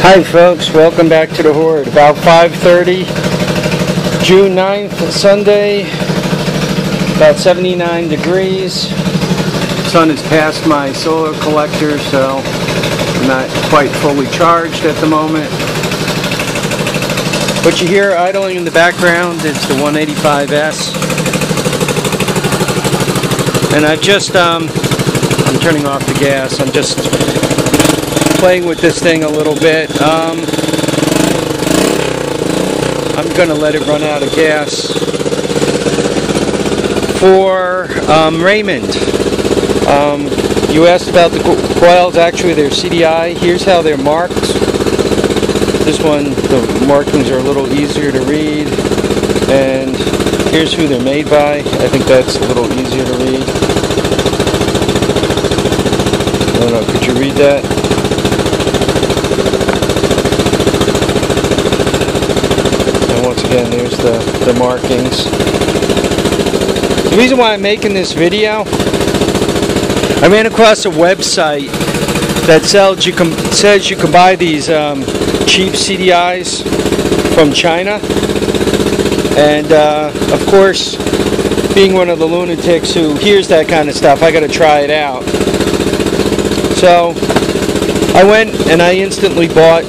Hi folks, welcome back to the Horde. About 5:30, June 9th, Sunday, about 79 degrees. The sun has passed my solar collector, so I'm not quite fully charged at the moment. What you hear idling in the background is the 185S. And I'm turning off the gas. I'm just playing with this thing a little bit. I'm gonna let it run out of gas. For Raymond, you asked about the coils. Actually, they're CDI. Here's how they're marked. This one, the markings are a little easier to read, and here's who they're made by. I think that's a little easier to read. I don't know, could you read that? Again, there's the markings. The reason why I'm making this video, I ran across a website that says you can buy these cheap CDIs from China, and of course, being one of the lunatics who hears that kind of stuff, I got to try it out. So I went and I instantly bought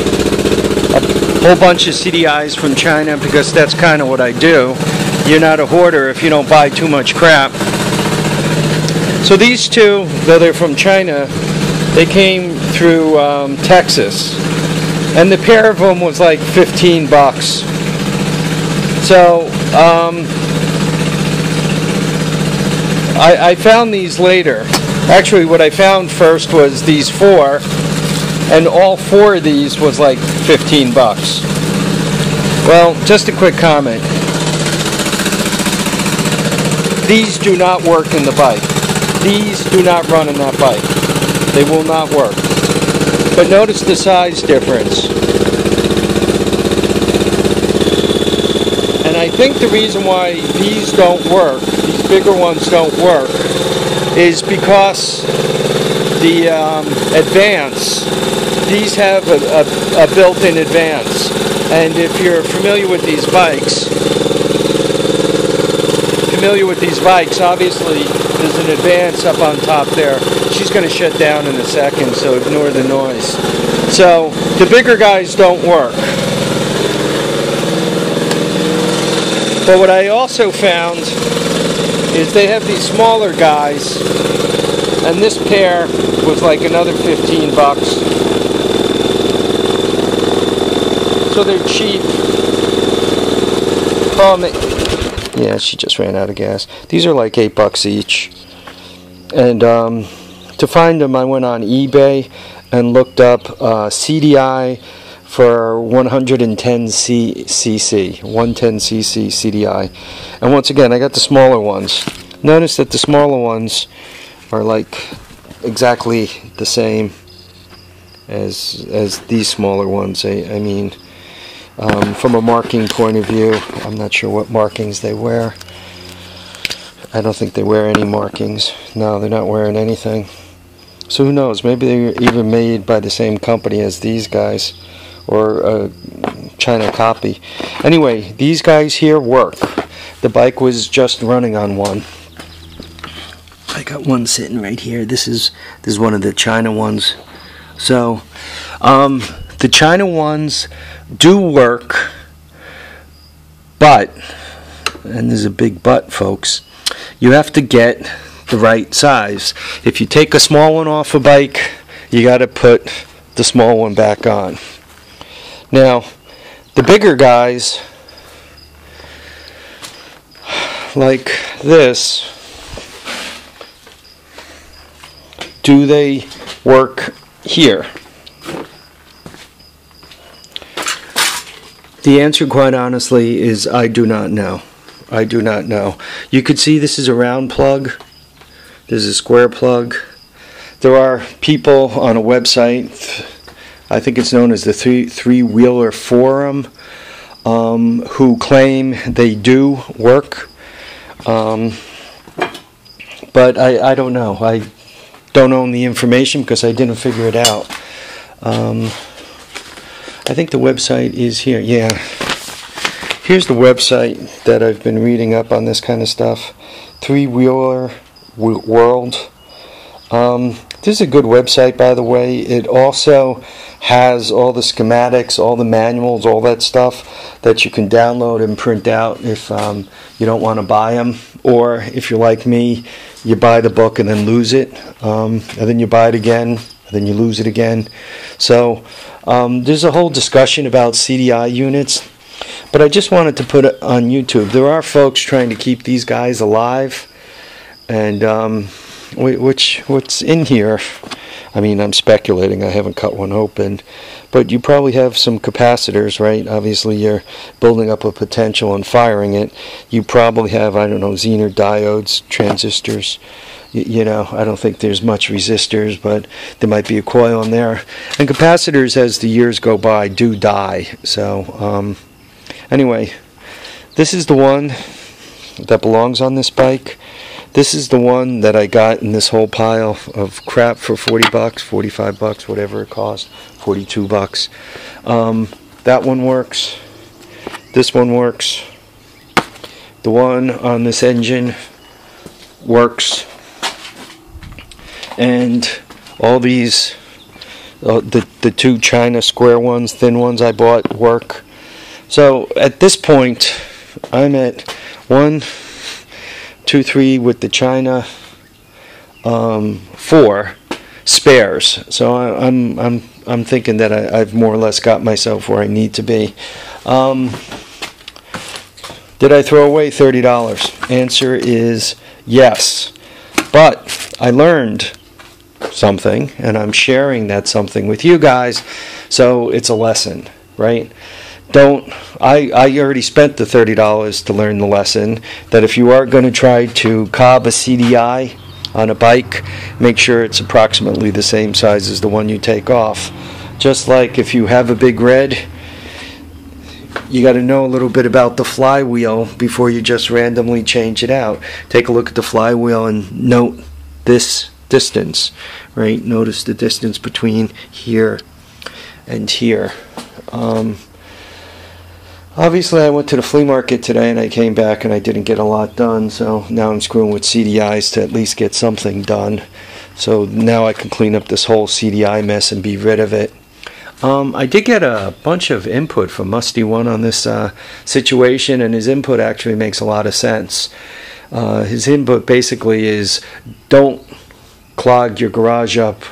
whole bunch of CDIs from China, because that's kind of what I do. You're not a hoarder if you don't buy too much crap. So these two, though they're from China, they came through Texas, and the pair of them was like 15 bucks. So I found these later. Actually, what I found first was these four, and all four of these was like 15 bucks. Well, just a quick comment. These do not work in the bike. These do not run in that bike. They will not work. But notice the size difference. And I think the reason why these don't work, these bigger ones don't work, is because the advance, these have a built-in advance, and if you're familiar with these bikes, obviously there's an advance up on top there. She's going to shut down in a second, so ignore the noise. So the bigger guys don't work. But what I also found is they have these smaller guys, and this pair was like another 15 bucks. So they're cheap. Yeah, she just ran out of gas. These are like 8 bucks each. And to find them, I went on eBay and looked up CDI for 110cc, 110cc CDI. And once again, I got the smaller ones. Notice that the smaller ones are like exactly the same as these smaller ones. I mean, from a marking point of view, I'm not sure what markings they wear. I don't think they wear any markings. No, they're not wearing anything. So who knows? Maybe they're even made by the same company as these guys, or a China copy. Anyway, these guys here work. The bike was just running on one. I got one sitting right here. This is one of the China ones. So the China ones do work, but, and there's a big but, folks, you have to get the right size. If you take a small one off a bike, you got to put the small one back on. Now, the bigger guys, like this, do they work here? The answer, quite honestly, is I do not know. I do not know. You could see this is a round plug. There's a square plug. There are people on a website, I think it's known as the Three-Wheeler Forum, who claim they do work. But I don't know. I don't own the information because I didn't figure it out. I think the website is here. Yeah. Here's the website that I've been reading up on this kind of stuff. Three-Wheeler World. This is a good website, by the way. It also has all the schematics, all the manuals, all that stuff that you can download and print out if you don't want to buy them. Or if you're like me, you buy the book and then lose it. And then you buy it again, and then you lose it again. So there's a whole discussion about CDI units. But I just wanted to put it on YouTube. There are folks trying to keep these guys alive. And what's in here, I mean, I'm speculating, I haven't cut one open, but you probably have some capacitors, right? Obviously you're building up a potential and firing it. You probably have, I don't know, Zener diodes, transistors. You know, I don't think there's much resistors, but there might be a coil in there. And capacitors, as the years go by, do die. So anyway, this is the one that belongs on this bike. This is the one that I got in this whole pile of crap for 40 bucks, 45 bucks, whatever it cost, 42 bucks. That one works. This one works. The one on this engine works. And all these, the two China square ones, thin ones I bought work. So at this point, I'm at 1, 2, 3 with the China, 4 spares. So I'm thinking that I've more or less got myself where I need to be. Did I throw away $30? Answer is yes. But I learned something, and I'm sharing that something with you guys. So it's a lesson, right? I already spent the $30 to learn the lesson that if you are going to try to cob a CDI on a bike, make sure it's approximately the same size as the one you take off. Just like if you have a big red, you got to know a little bit about the flywheel before you just randomly change it out. Take a look at the flywheel and note this distance, right? Notice the distance between here and here. Obviously, I went to the flea market today and I came back and I didn't get a lot done, so now I'm screwing with CDIs to at least get something done. So now I can clean up this whole CDI mess and be rid of it. I did get a bunch of input from Musty One on this situation, and his input actually makes a lot of sense. His input basically is don't clog your garage up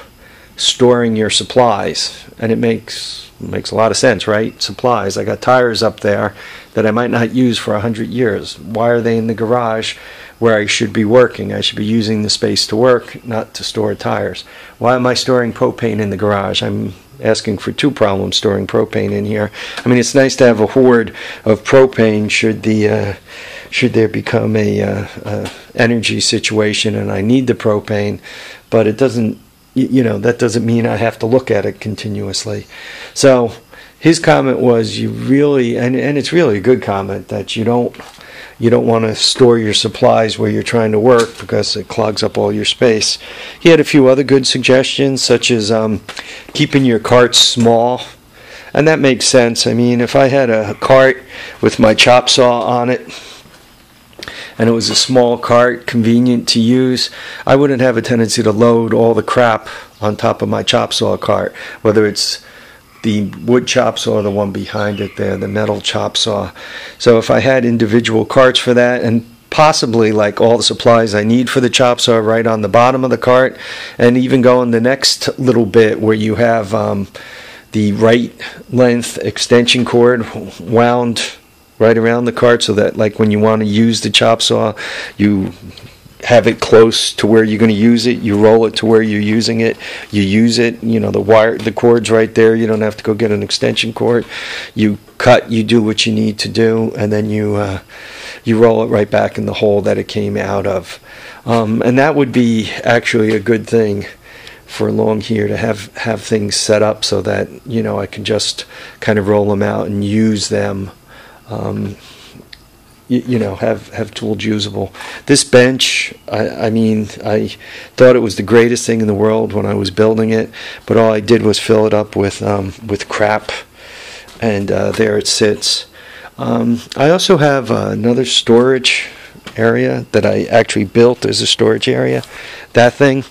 storing your supplies, and it makes a lot of sense, right? Supplies. I got tires up there that I might not use for 100 years. Why are they in the garage where I should be working? I should be using the space to work, not to store tires. Why am I storing propane in the garage? I'm asking for two problems storing propane in here. I mean, it's nice to have a hoard of propane should there become a energy situation and I need the propane, but it doesn't, you know, that doesn't mean I have to look at it continuously. So his comment was, you really, and it's really a good comment, that you don't want to store your supplies where you're trying to work because it clogs up all your space. He had a few other good suggestions, such as keeping your carts small, and that makes sense. I mean, if I had a cart with my chop saw on it, and it was a small cart, convenient to use, I wouldn't have a tendency to load all the crap on top of my chop saw cart, whether it's the wood chop saw or the one behind it there, the metal chop saw. So if I had individual carts for that, and possibly like all the supplies I need for the chop saw right on the bottom of the cart, and even going the next little bit where you have the right length extension cord wound right around the cart, so that like when you want to use the chop saw, you have it close to where you're going to use it, you roll it to where you're using it, you use it, you know, the cord's right there, you don't have to go get an extension cord, you cut, you do what you need to do, and then you roll it right back in the hole that it came out of. And that would be actually a good thing for along here, to have things set up so that, you know, I can just kind of roll them out and use them. You know, have tools usable. This bench, I mean, I thought it was the greatest thing in the world when I was building it, but all I did was fill it up with crap. and there it sits. I also have another storage area that I actually built as a storage area. That thing.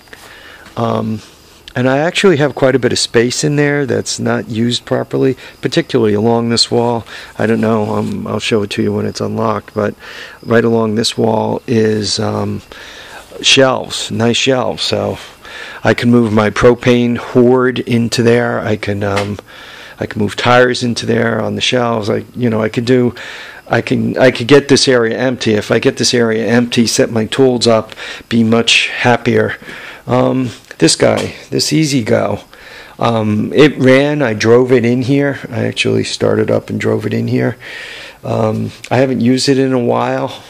And I actually have quite a bit of space in there that's not used properly, particularly along this wall. I don't know, I'll show it to you when it's unlocked, but right along this wall is shelves, nice shelves. So I can move my propane hoard into there. I can move tires into there on the shelves. I could get this area empty. If I get this area empty, set my tools up, be much happier. This guy, this Easy Go, it ran. I drove it in here. I actually started up and drove it in here. I haven't used it in a while.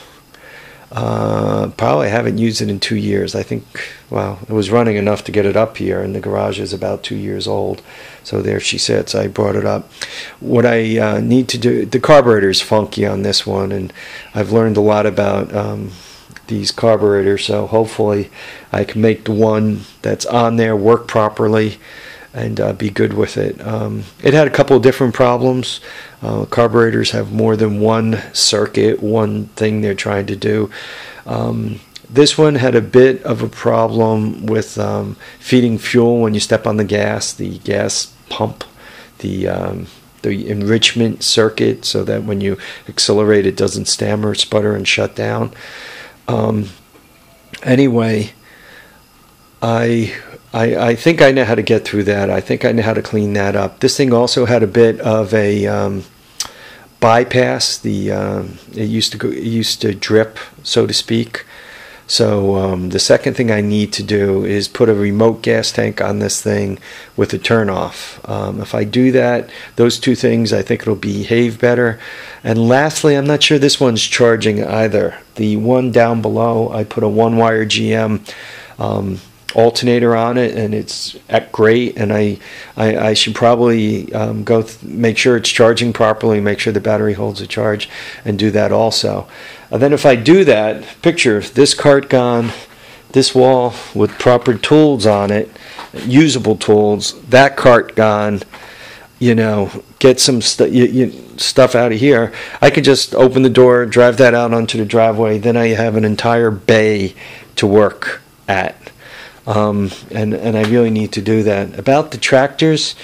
Probably haven't used it in 2 years. I think, well, it was running enough to get it up here, and the garage is about 2 years old. So there she sits. I brought it up. What I need to do, the carburetor is funky on this one, and I've learned a lot about these carburetors, so hopefully I can make the one that's on there work properly and be good with it. It had a couple of different problems. Carburetors have more than one circuit, one thing they're trying to do. This one had a bit of a problem with feeding fuel when you step on the gas pump, the enrichment circuit, so that when you accelerate it doesn't stammer, sputter, and shut down. Anyway, I think I know how to get through that. I think I know how to clean that up. This thing also had a bit of a bypass. It used to drip, so to speak. So the second thing I need to do is put a remote gas tank on this thing with a turnoff. If I do that, those two things, I think it'll behave better. And lastly, I'm not sure this one's charging either. The one down below, I put a one-wire GM alternator on it, and it's great. And I should probably make sure it's charging properly, make sure the battery holds a charge, and do that also. And then if I do that, picture this cart gone, this wall with proper tools on it, usable tools, that cart gone, get some stuff out of here. I could just open the door, drive that out onto the driveway, then I have an entire bay to work at. And I really need to do that. About the tractors,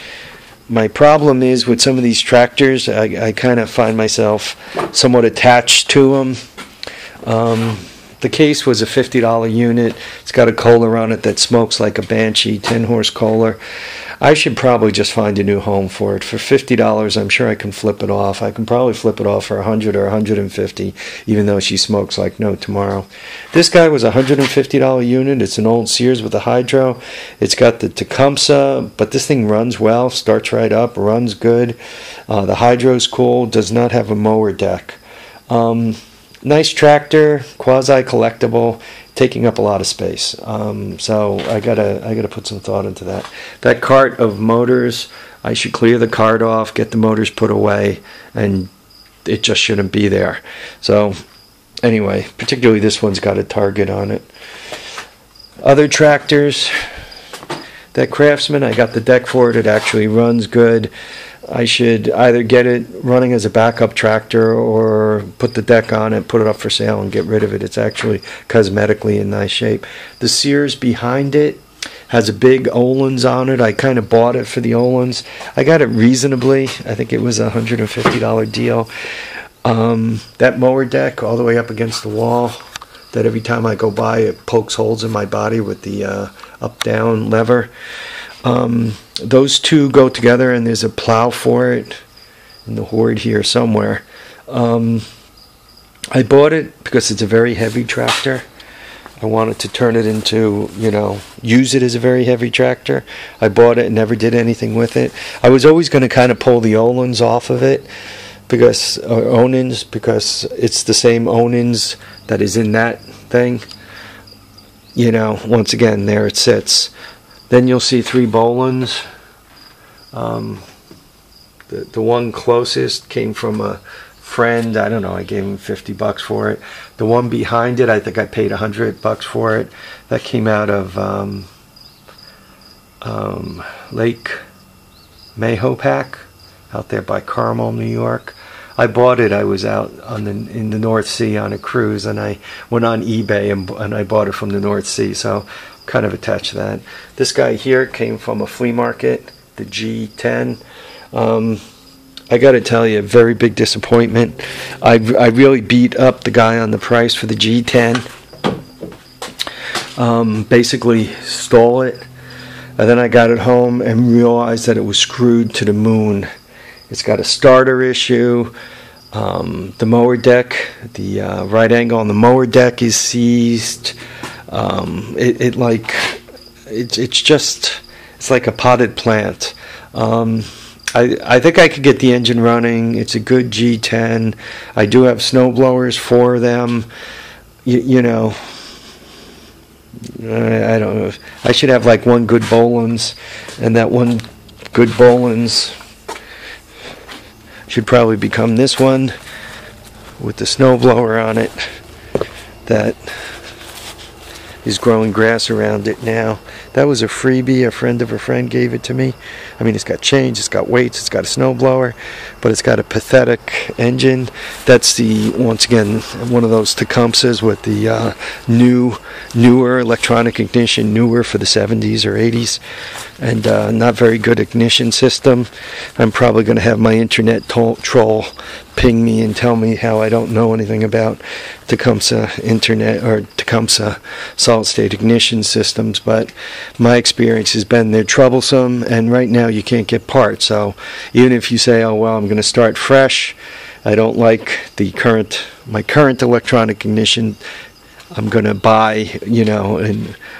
my problem is with some of these tractors, I kind of find myself somewhat attached to them. The case was a $50 unit. It's got a Kohler on it that smokes like a Banshee, 10-horse Kohler. I should probably just find a new home for it. For $50, I'm sure I can flip it off. I can probably flip it off for $100 or $150, even though she smokes like no tomorrow. This guy was a $150 unit. It's an old Sears with a hydro. It's got the Tecumseh, but this thing runs well, starts right up, runs good. The hydro's cool, does not have a mower deck. Nice tractor, quasi-collectible, taking up a lot of space. So I gotta put some thought into that. That cart of motors, I should clear the cart off, get the motors put away, and it just shouldn't be there. So anyway, particularly this one's got a target on it. Other tractors, that Craftsman, I got the deck for it. It actually runs good. I should either get it running as a backup tractor or put the deck on it, put it up for sale, and get rid of it. It's actually cosmetically in nice shape. The Sears behind it has a big Öhlins on it. I kind of bought it for the Öhlins. I got it reasonably. I think it was a $150 deal. That mower deck all the way up against the wall, that every time I go by it pokes holes in my body with the up-down lever. Those two go together, and there's a plow for it in the hoard here somewhere. I bought it because it's a very heavy tractor. I wanted to turn it into, use it as a very heavy tractor. I bought it and never did anything with it. I was always going to kind of pull the Öhlins off of it, because it's the same Öhlins that is in that thing. Once again, there it sits. Then you'll see 3 Bolins. The one closest came from a friend. I don't know, I gave him $50 for it. The one behind it, I think I paid $100 for it. That came out of Lake Mahopac. out there by Carmel, New York. I bought it. I was out in the North Sea on a cruise, and I went on eBay and I bought it from the North Sea. So I'm kind of attached to that. This guy here came from a flea market, the G10. I got to tell you, very big disappointment. I really beat up the guy on the price for the G10. Basically stole it, and then I got it home and realized that it was screwed to the moon. It's got a starter issue. The mower deck, the right angle on the mower deck is seized. It's like a potted plant. I think I could get the engine running. It's a good G10. I do have snow blowers for them. You know, I don't know. I should have like one good Boland's, and that one good Boland's should probably become this one with the snow blower on it that is growing grass around it now. That was a freebie. A friend of a friend gave it to me. I mean, it's got chains, it's got weights, it's got a snow blower, but it's got a pathetic engine. That's once again, one of those Tecumsehs with the newer electronic ignition, newer for the 70s or 80s, and not very good ignition system. I'm probably going to have my internet troll ping me and tell me how I don't know anything about Tecumseh internet or Tecumseh solid state ignition systems, but my experience has been they're troublesome, and right now you can't get parts. So even if you say, oh well, I'm going to start fresh, I don't like my current electronic ignition, I'm going to buy,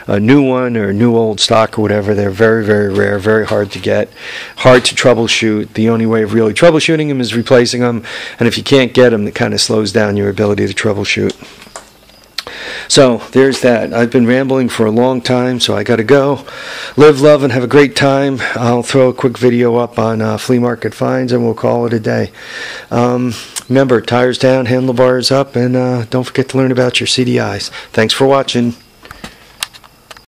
a new one or a new old stock or whatever. They're very, very rare, very hard to get, hard to troubleshoot. The only way of really troubleshooting them is replacing them, and if you can't get them, it kind of slows down your ability to troubleshoot. So there's that. I've been rambling for a long time, so I got to go. Live, love, and have a great time. I'll throw a quick video up on flea market finds, and we'll call it a day. Remember, tires down, handlebars up, and don't forget to learn about your CDIs. Thanks for watching.